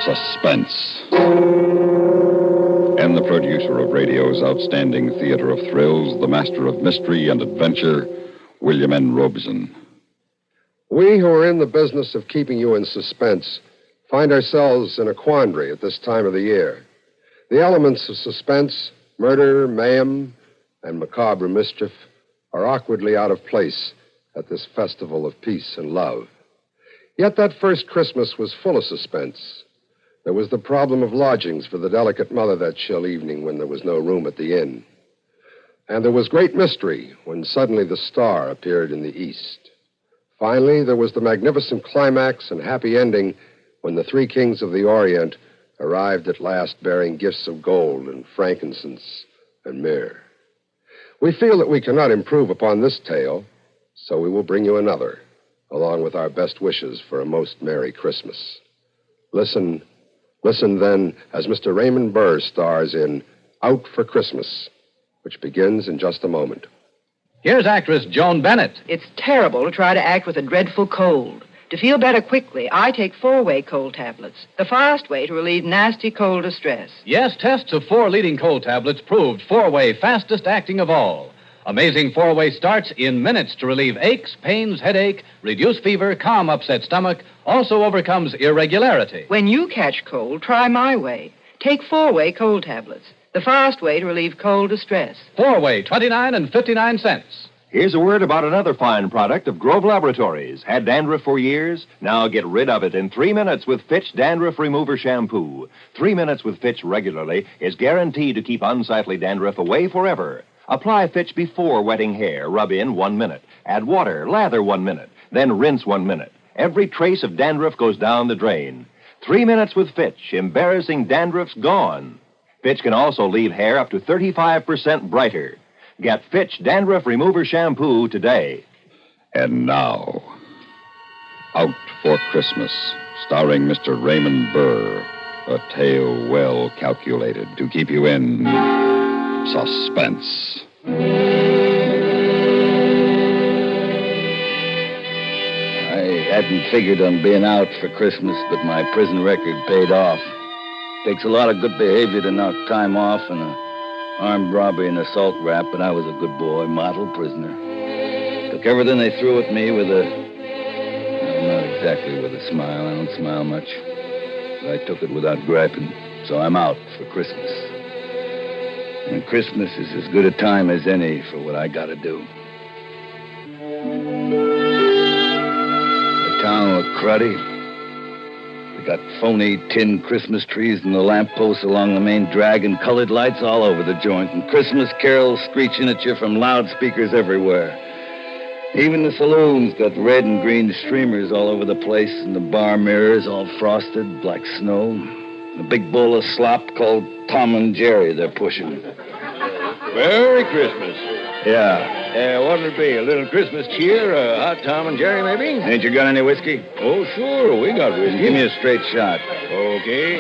Suspense. And the producer of radio's outstanding theater of thrills, the master of mystery and adventure, William N. Robeson. We who are in the business of keeping you in suspense find ourselves in a quandary at this time of the year. The elements of suspense, murder, mayhem, and macabre mischief are awkwardly out of place at this festival of peace and love. Yet that first Christmas was full of suspense. There was the problem of lodgings for the delicate mother that chill evening when there was no room at the inn. And there was great mystery when suddenly the star appeared in the east. Finally, there was the magnificent climax and happy ending when the three kings of the Orient arrived at last bearing gifts of gold and frankincense and myrrh. We feel that we cannot improve upon this tale, so we will bring you another, along with our best wishes for a most Merry Christmas. Listen then as Mr. Raymond Burr stars in Out for Christmas, which begins in just a moment. Here's actress Joan Bennett. It's terrible to try to act with a dreadful cold. To feel better quickly, I take 4-way cold tablets, the fast way to relieve nasty cold distress. Yes, tests of 4 leading cold tablets proved 4-way fastest acting of all. Amazing 4-way starts in minutes to relieve aches, pains, headache, reduce fever, calm upset stomach, also overcomes irregularity. When you catch cold, try my way. Take 4-way cold tablets, the fast way to relieve cold distress. 4-way, 29 and 59 cents. Here's a word about another fine product of Grove Laboratories. Had dandruff for years? Now get rid of it in 3 minutes with Fitch Dandruff Remover Shampoo. 3 minutes with Fitch regularly is guaranteed to keep unsightly dandruff away forever. Apply Fitch before wetting hair. Rub in 1 minute. Add water. Lather 1 minute. Then rinse 1 minute. Every trace of dandruff goes down the drain. 3 minutes with Fitch. Embarrassing dandruff's gone. Fitch can also leave hair up to 35% brighter. Get Fitch Dandruff Remover Shampoo today. And now, Out for Christmas, starring Mr. Raymond Burr. A tale well calculated to keep you in suspense. I hadn't figured on being out for Christmas, but my prison record paid off. Takes a lot of good behavior to knock time off and a armed robbery and assault rap, but I was a good boy, model prisoner. Took everything they threw at me with a... well, not exactly with a smile. I don't smile much. But I took it without griping. So I'm out for Christmas. And Christmas is as good a time as any for what I gotta do. The town looked cruddy. We got phony tin Christmas trees and the lampposts along the main drag and colored lights all over the joint and Christmas carols screeching at you from loudspeakers everywhere. Even the saloons got red and green streamers all over the place and the bar mirrors all frosted, like snow. A big bowl of slop called Tom and Jerry they're pushing. Merry Christmas. Yeah. What'll it be? A little Christmas cheer? A hot Tom and Jerry, maybe? Ain't you got any whiskey? Oh, sure. We got whiskey. Give me a straight shot. Okay.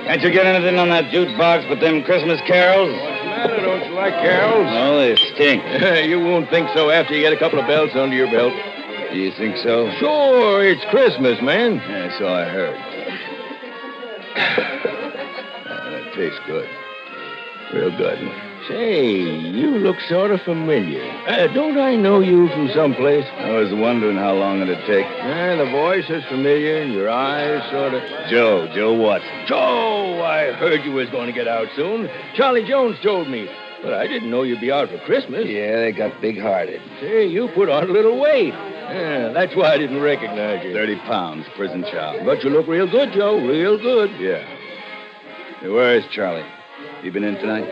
Can't you get anything on that jukebox but them Christmas carols? What's the matter? Don't you like carols? Oh, they stink. You won't think so after you get a couple of belts under your belt. Do you think so? Sure. It's Christmas, man. Yeah, so I heard. That tastes good. Real good. Say, you look sort of familiar. Don't I know you from someplace? I was wondering how long it'd take. The voice is familiar, and your eyes sort of... Joe Watson. Joe, I heard you was going to get out soon. Charlie Jones told me. But I didn't know you'd be out for Christmas. Yeah, they got big-hearted. Say, you put on a little weight. Yeah, that's why I didn't recognize you. 30 pounds, prison chow. But you look real good, Joe, real good. Yeah. Hey, where is Charlie? He been in tonight?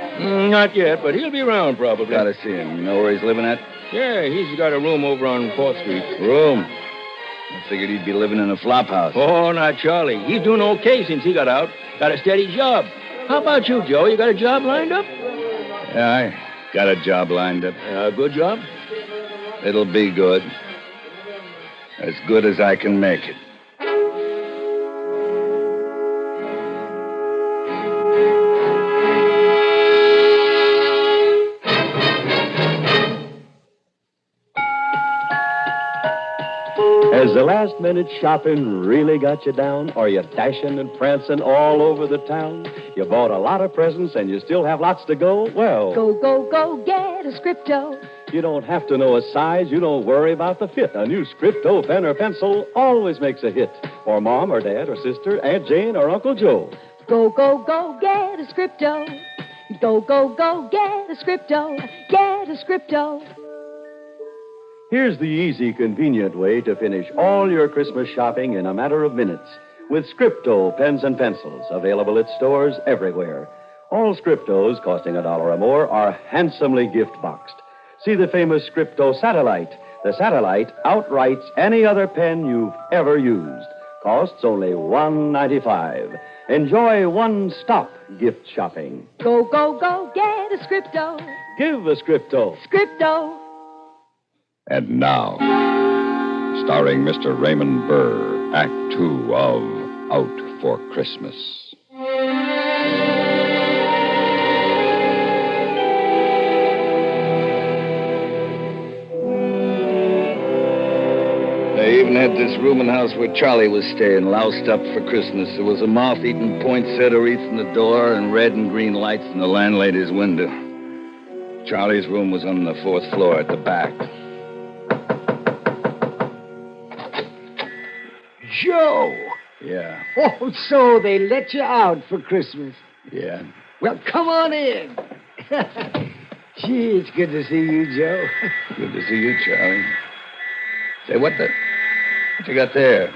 Not yet, but he'll be around probably. Gotta see him. You know where he's living at? Yeah, he's got a room over on 4th Street. Room? I figured he'd be living in a flop house. Oh, not Charlie. He's doing okay since he got out. Got a steady job. How about you, Joe? You got a job lined up? Yeah, I got a job lined up. A good job? It'll be good. As good as I can make it. Has the last-minute shopping really got you down? Are you dashing and prancing all over the town? You bought a lot of presents and you still have lots to go? Well, Go, go, go, get a Scripto. you don't have to know a size. You don't worry about the fit. A new Scripto pen or pencil always makes a hit. For Mom or Dad or Sister, Aunt Jane or Uncle Joe. Go, go, go, get a Scripto. Go, go, go, get a Scripto. Get a Scripto. Here's the easy, convenient way to finish all your Christmas shopping in a matter of minutes with Scripto pens and pencils, available at stores everywhere. All Scriptos, costing $1 or more, are handsomely gift-boxed. See the famous Scripto Satellite. The Satellite outwrites any other pen you've ever used. Costs only $1.95. Enjoy one-stop gift shopping. Go, go, go, get a Scripto. Give a Scripto. Scripto. And now, starring Mr. Raymond Burr, Act Two of Out for Christmas. They even had this rooming house where Charlie was staying, loused up for Christmas. There was a moth-eating poinsettia wreath in the door and red and green lights in the landlady's window. Charlie's room was on the 4th floor at the back. Joe! Yeah, Oh, so they let you out for Christmas. yeah. Well, come on in. Gee, it's good to see you, Joe. Good to see you, Charlie. Say, what you got there?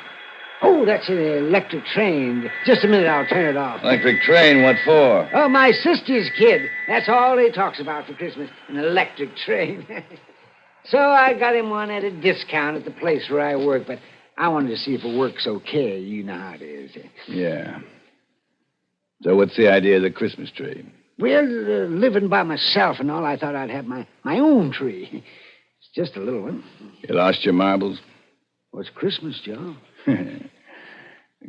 Oh, that's an electric train. Just a minute, I'll turn it off. Electric train, what for? Oh, my sister's kid. That's all he talks about for Christmas, an electric train. So I got him one at a discount at the place where I work, but I wanted to see if it works okay. You know how it is. Yeah. So what's the idea of the Christmas tree? Well, living by myself and all, I thought I'd have my own tree. It's just a little one. You lost your marbles? What's Christmas, Joe?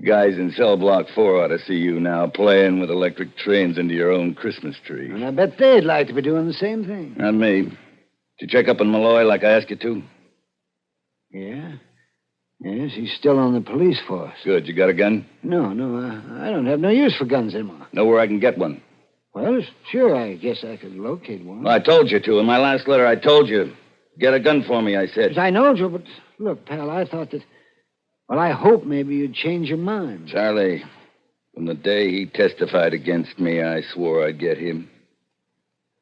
Guys in cell block 4 ought to see you now playing with electric trains into your own Christmas tree. And I bet they'd like to be doing the same thing. Not me. Did you check up on Malloy like I asked you to? Yeah? Yes, he's still on the police force. Good. You got a gun? No, I don't have no use for guns anymore. Know where I can get one? Well, sure, I guess I could locate one. Well, I told you to. In my last letter, I told you. Get a gun for me, I said. Yes, I know, Joe, but look, pal, I thought that... Well, I hope maybe you'd change your mind. Charlie, from the day he testified against me, I swore I'd get him.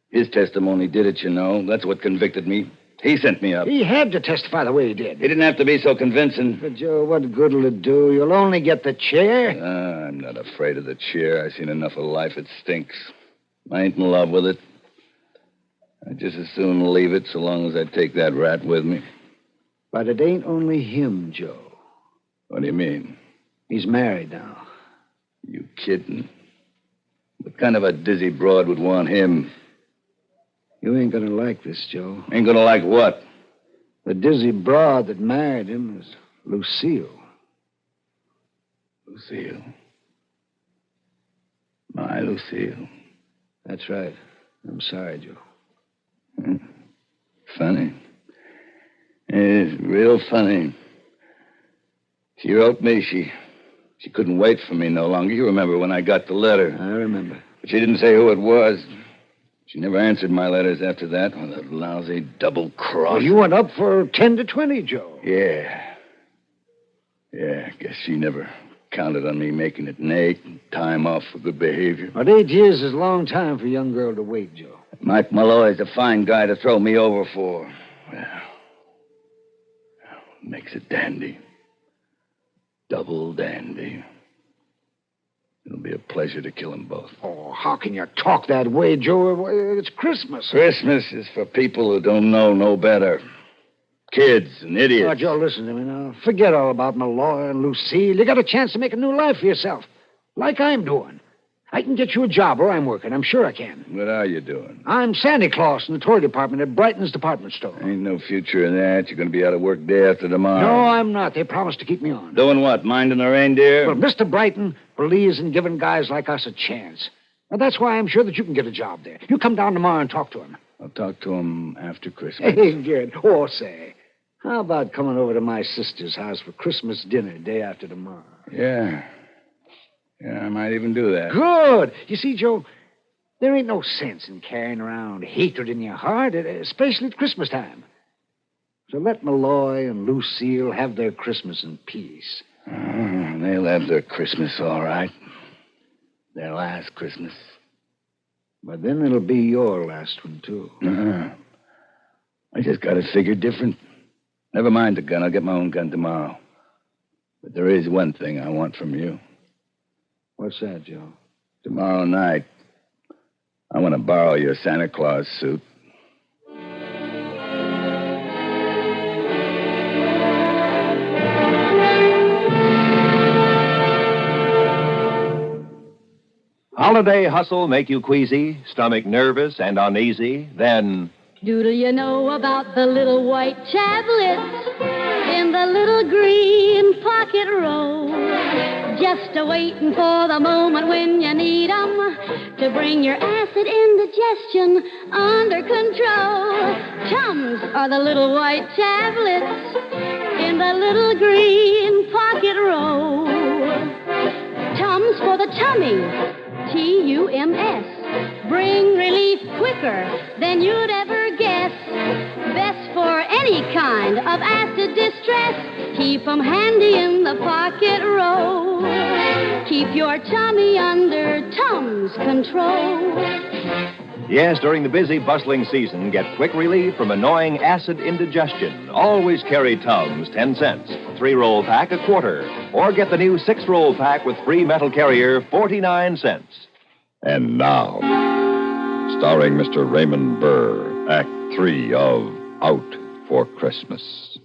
His testimony did it, you know. That's what convicted me. He sent me up. He had to testify the way he did. He didn't have to be so convincing. But, Joe, what good'll it do? You'll only get the chair. I'm not afraid of the chair. I've seen enough of life. It stinks. I ain't in love with it. I'd just as soon leave it so long as I take that rat with me. But it ain't only him, Joe. What do you mean? He's married now. You kidding? What kind of a dizzy broad would want him? You ain't gonna like this, Joe. Ain't gonna like what? The dizzy broad that married him is Lucille. Lucille. My Lucille. That's right. I'm sorry, Joe. Funny. It's real funny. She wrote me. She couldn't wait for me no longer. You remember when I got the letter. I remember. But she didn't say who it was. She never answered my letters after that. Oh, that lousy double cross. Well, you went up for 10 to 20, Joe. Yeah. Yeah, I guess she never counted on me making it Nate and time off for good behavior. But 8 years is a long time for a young girl to wait, Joe. Mike Malloy's a fine guy to throw me over for. Well, makes it dandy. Double dandy. It'll be a pleasure to kill them both. Oh, how can you talk that way, Joe? It's Christmas. Christmas is for people who don't know no better. Kids and idiots. Oh, Joe, listen to me now. Forget all about Malloy and Lucille. You got a chance to make a new life for yourself, like I'm doing. I can get you a job where I'm working. I'm sure I can. What are you doing? I'm Santa Claus in the toy department at Brighton's department store. Ain't no future in that. You're going to be out of work day after tomorrow. No, I'm not. They promised to keep me on. Doing what? Minding the reindeer? Well, Mr. Brighton believes in giving guys like us a chance. Well, that's why I'm sure that you can get a job there. You come down tomorrow and talk to him. I'll talk to him after Christmas. Hey, good. Oh, say. How about coming over to my sister's house for Christmas dinner day after tomorrow? Yeah. Yeah, I might even do that. Good. You see, Joe, there ain't no sense in carrying around hatred in your heart, especially at Christmas time. So let Malloy and Lucille have their Christmas in peace. Oh, they'll have their Christmas, all right. Their last Christmas. But then it'll be your last one, too. I just got to figure different. Never mind the gun. I'll get my own gun tomorrow. But there is one thing I want from you. What's that, Joe? Tomorrow night, I want to borrow your Santa Claus suit. Holiday hustle make you queasy, stomach nervous and uneasy? Then Doodle you know about the little white tablets in the little green pocket roll? Just a-waiting for the moment when you need 'em to bring your acid indigestion under control. Tums are the little white tablets in the little green pocket roll. Tums for the tummy. Tums. Bring relief quicker than you'd ever guess. Best for any kind of acid distress. Keep 'em handy in the pocket roll. Keep your tummy under Tums control. yes, during the busy, bustling season, get quick relief from annoying acid indigestion. Always carry Tums, 10 cents. 3-roll pack, a quarter. Or get the new 6-roll pack with free metal carrier, 49 cents. And now, starring Mr. Raymond Burr, Act 3 of Out for Christmas.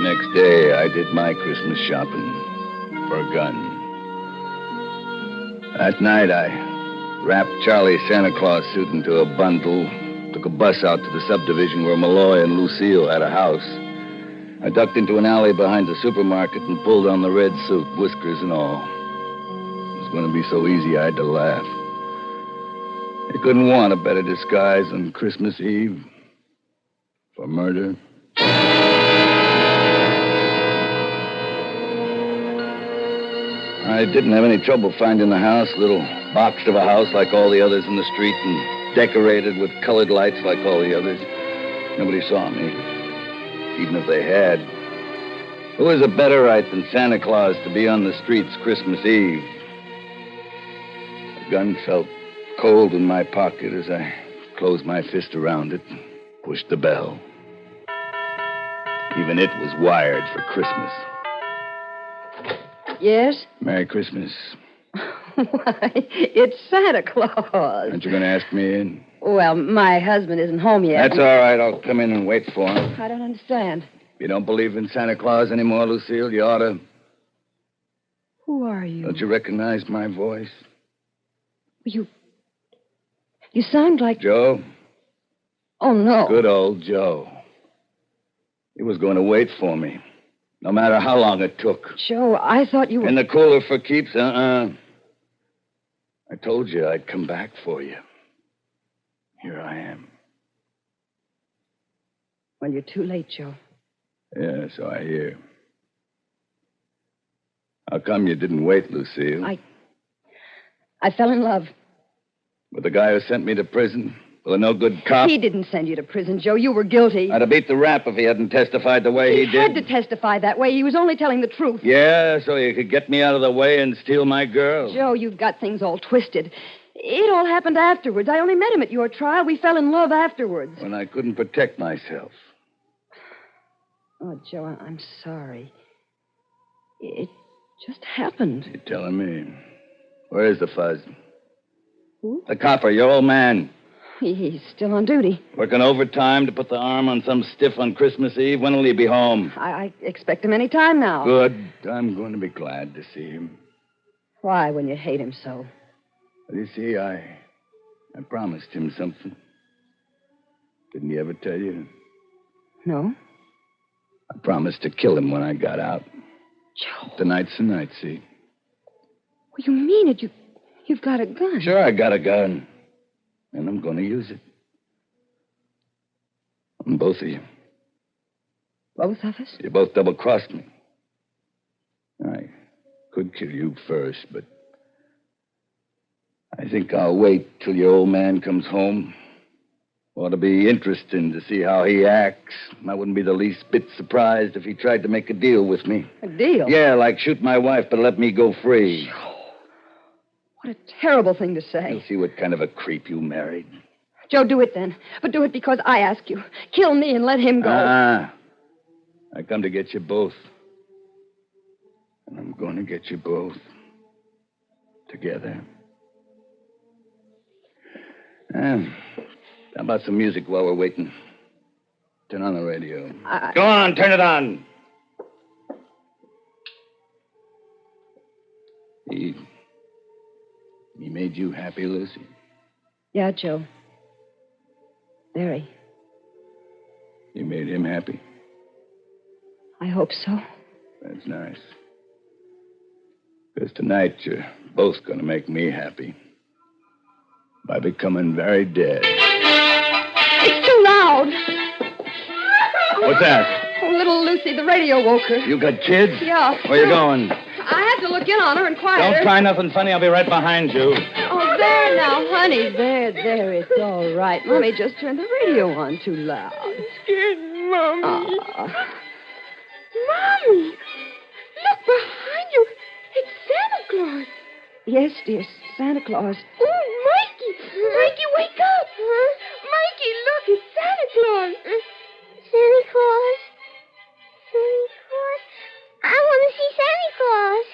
Next day, I did my Christmas shopping for a gun. That night, I wrapped Charlie's Santa Claus suit into a bundle, took a bus out to the subdivision where Malloy and Lucille had a house. I ducked into an alley behind the supermarket and pulled on the red suit, whiskers and all. It was going to be so easy I had to laugh. You couldn't want a better disguise on Christmas Eve for murder. I didn't have any trouble finding the house, little box of a house like all the others in the street and decorated with colored lights like all the others. Nobody saw me, even if they had. Who was a better right than Santa Claus to be on the streets Christmas Eve? The gun felt cold in my pocket as I closed my fist around it, pushed the bell. Even it was wired for Christmas. Yes? Merry Christmas. Why, it's Santa Claus. Aren't you going to ask me in? Well, my husband isn't home yet. That's all right. I'll come in and wait for him. I don't understand. You don't believe in Santa Claus anymore, Lucille? You ought to. Who are you? Don't you recognize my voice? You sound like... Joe? Oh, no. Good old Joe. He was going to wait for me, no matter how long it took. Joe, I thought you were... In the cooler for keeps? I told you I'd come back for you. Here I am. Well, you're too late, Joe. Yeah, so I hear. How come you didn't wait, Lucille? I fell in love. With the guy who sent me to prison? With a no-good cop? He didn't send you to prison, Joe. You were guilty. I'd have beat the rap if he hadn't testified the way he did. He had to testify that way. He was only telling the truth. Yeah, so you could get me out of the way and steal my girl. Joe, you've got things all twisted. It all happened afterwards. I only met him at your trial. We fell in love afterwards. When I couldn't protect myself. Oh, Joe, I'm sorry. It just happened. You're telling me. Where's the fuzz? Who? The copper, your old man. He's still on duty. Working overtime to put the arm on some stiff on Christmas Eve. When will he be home? I expect him any time now. Good. I'm going to be glad to see him. Why, when you hate him so? Well, you see, I promised him something. Didn't he ever tell you? No. I promised to kill him when I got out. Joe. Tonight's the night, see? Well, you mean it. You've got a gun. Sure, I got a gun. And I'm going to use it. On both of you. Both of us? You both double-crossed me. I could kill you first, but I think I'll wait till your old man comes home. Ought to be interesting to see how he acts. I wouldn't be the least bit surprised if he tried to make a deal with me. A deal? Yeah, like shoot my wife, but let me go free. What a terrible thing to say. You'll see what kind of a creep you married. Joe, do it then. But do it because I ask you. Kill me and let him go. I come to get you both. And I'm going to get you both. Together. How about some music while we're waiting? Turn on the radio. Go on, turn it on. He made you happy, Lucy? Yeah, Joe. Very. You made him happy? I hope so. That's nice. Because tonight you're both going to make me happy. By becoming very dead. It's too loud. What's that? Oh, little Lucy, the radio woke her. You got kids? Yeah. Where you going? I had to look in on her and quiet her. Don't try nothing funny. I'll be right behind you. Oh, there now, honey. There. It's all right. Mommy just turned the radio on too loud. I'm scared, Mommy. Mommy, look behind you. It's Santa Claus. Yes, dear, Santa Claus. Oh, Mikey, wake up. Mikey, look, it's Santa Claus. Santa Claus? Santa Claus? I want to see Santa Claus.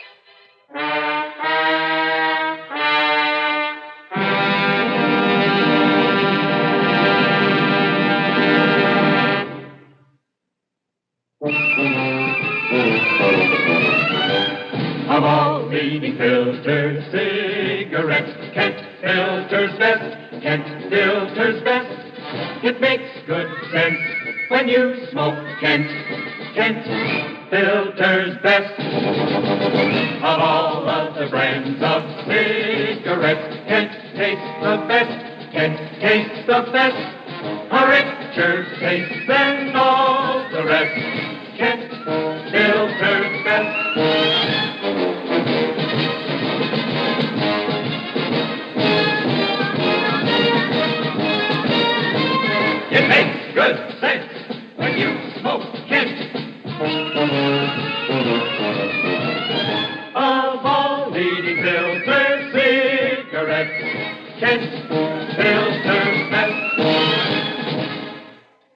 Of all leading filters, cigarettes, Kent Filter's best. Kent Filter's best. It makes good sense when you smoke Kent. Kent Filter's best. Of all of the brands of cigarettes, Kent tastes the best. Kent tastes the best. A richer taste than all the rest. Kent Filter's best. It makes good sense when you smoke Kent. Of all leading filter cigarettes, Kent Filter's best.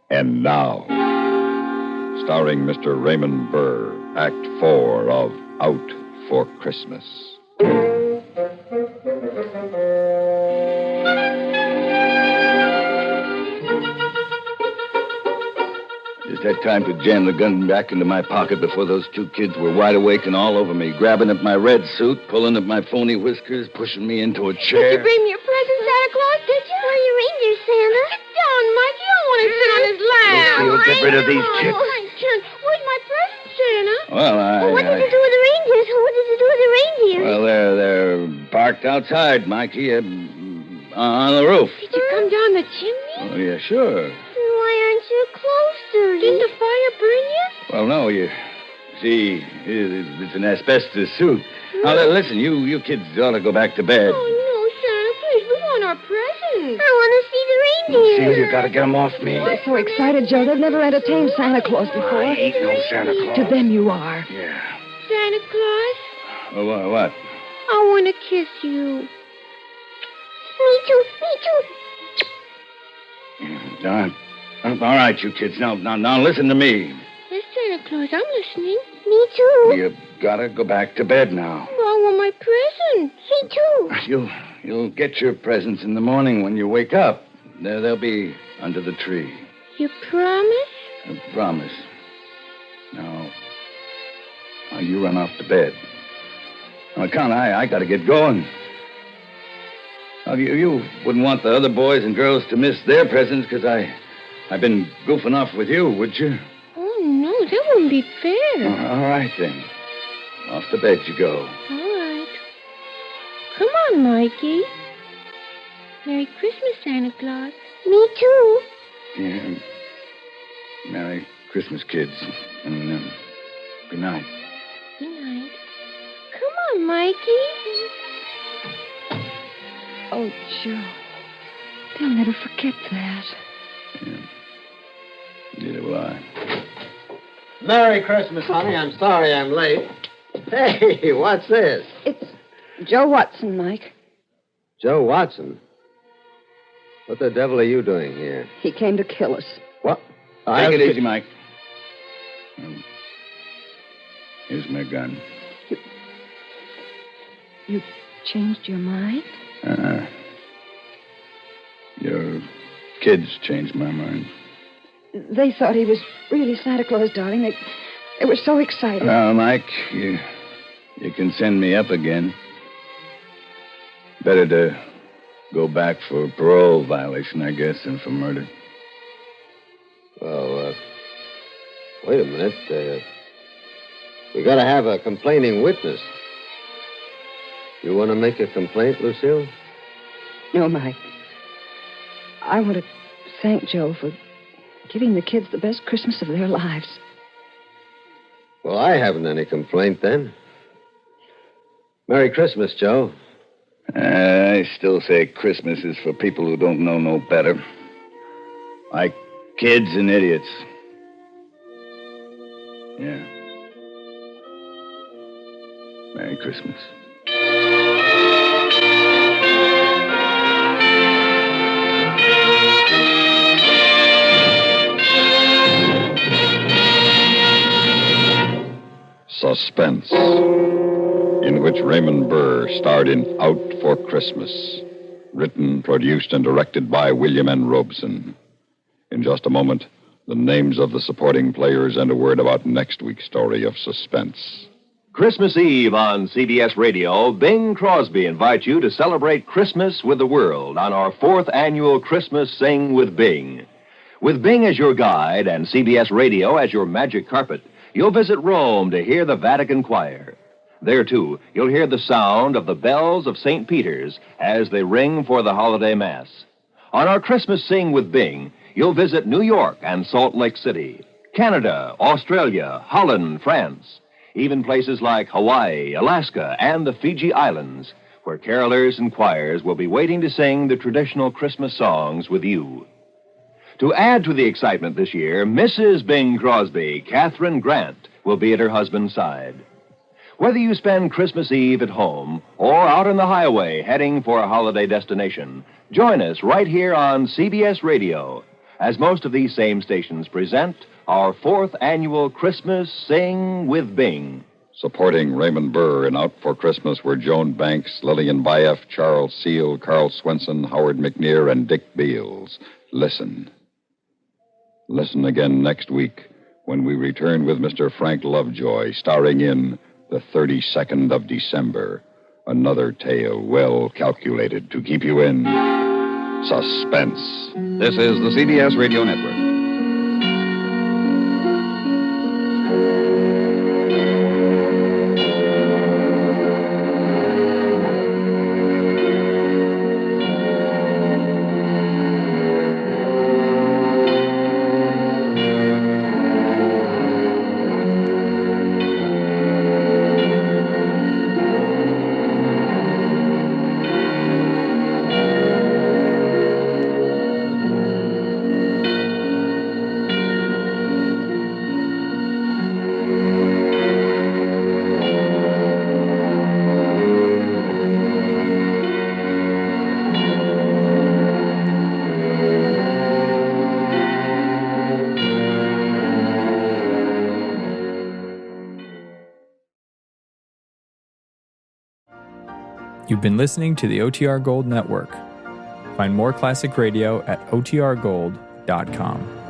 And now, starring Mr. Raymond Burr, Act 4 of Out for Christmas. Just had time to jam the gun back into my pocket before those two kids were wide awake and all over me, grabbing at my red suit, pulling at my phony whiskers, pushing me into a chair. Did you bring me a present, Santa Claus, did you? Oh, your reindeer, Santa. Sit down, Mikey. I want to sit on his lap. Lucy, you'll get rid of these chicks. Oh, I can't. Where's my present, Santa? Well, What did you do with the reindeers? What did you do with the reindeers? Well, they're parked outside, Mikey, on the roof. Did you come down the chimney? Oh, yeah, sure. Why aren't you close to me? Didn't the fire burn you? Well, no, you see, it's an asbestos suit. Now, listen, you kids ought to go back to bed. Oh, no, Santa, please. We want our presents. I want to see the reindeer. See, you got to get them off me. They're so excited, Joe. They've never entertained Santa Claus before. I ain't no Santa Claus. To them, you are. Yeah. Santa Claus, Oh, what? I want to kiss you. Me too. All right, you kids. Now, listen to me. Yes, Santa Claus, I'm listening. Me too. You gotta go back to bed now. Well, I want my present. Me too. You'll get your presents in the morning when you wake up. They'll be under the tree. You promise? I promise. Now, you run off to bed. Now, Con, I gotta get going. Now, you wouldn't want the other boys and girls to miss their presents because I've been goofing off with you, would you? Oh, no, that wouldn't be fair. All right, then. Off to bed you go. All right. Come on, Mikey. Merry Christmas, Santa Claus. Me too. Yeah. Merry Christmas, kids. And good night. Good night. Come on, Mikey. Oh, Joe. They'll never forget that. Yeah. Neither will I. Merry Christmas, honey. I'm sorry I'm late. Hey, what's this? It's Joe Watson, Mike. Joe Watson? What the devil are you doing here? He came to kill us. What? Take it easy, Mike. Here's my gun. You changed your mind? Your kids changed my mind. They thought he was really Santa Claus, darling. They were so excited. Well, Mike, you can send me up again. Better to go back for parole violation, I guess, than for murder. Well, wait a minute. We gotta have a complaining witness. You want to make a complaint, Lucille? No, Mike. I want to thank Joe for giving the kids the best Christmas of their lives. Well, I haven't any complaint then. Merry Christmas, Joe. I still say Christmas is for people who don't know no better. Like kids and idiots. Yeah. Merry Christmas. Suspense, in which Raymond Burr starred in Out for Christmas, written, produced, and directed by William N. Robeson. In just a moment, the names of the supporting players and a word about next week's story of suspense. Christmas Eve on CBS Radio, Bing Crosby invites you to celebrate Christmas with the world on our 4th annual Christmas Sing with Bing. With Bing as your guide and CBS Radio as your magic carpet, you'll visit Rome to hear the Vatican Choir. There, too, you'll hear the sound of the bells of St. Peter's as they ring for the holiday Mass. On our Christmas Sing with Bing, you'll visit New York and Salt Lake City, Canada, Australia, Holland, France, even places like Hawaii, Alaska, and the Fiji Islands, where carolers and choirs will be waiting to sing the traditional Christmas songs with you. To add to the excitement this year, Mrs. Bing Crosby, Catherine Grant, will be at her husband's side. Whether you spend Christmas Eve at home or out on the highway heading for a holiday destination, join us right here on CBS Radio, as most of these same stations present our 4th annual Christmas Sing with Bing. Supporting Raymond Burr in Out for Christmas were Joan Banks, Lillian Bayef, Charles Seal, Carl Swenson, Howard McNear, and Dick Beals. Listen. Listen again next week when we return with Mr. Frank Lovejoy, starring in The 32nd of December, another tale well calculated to keep you in suspense. This is the CBS Radio Network. You've been listening to the OTR Gold Network. Find more classic radio at otrgold.com.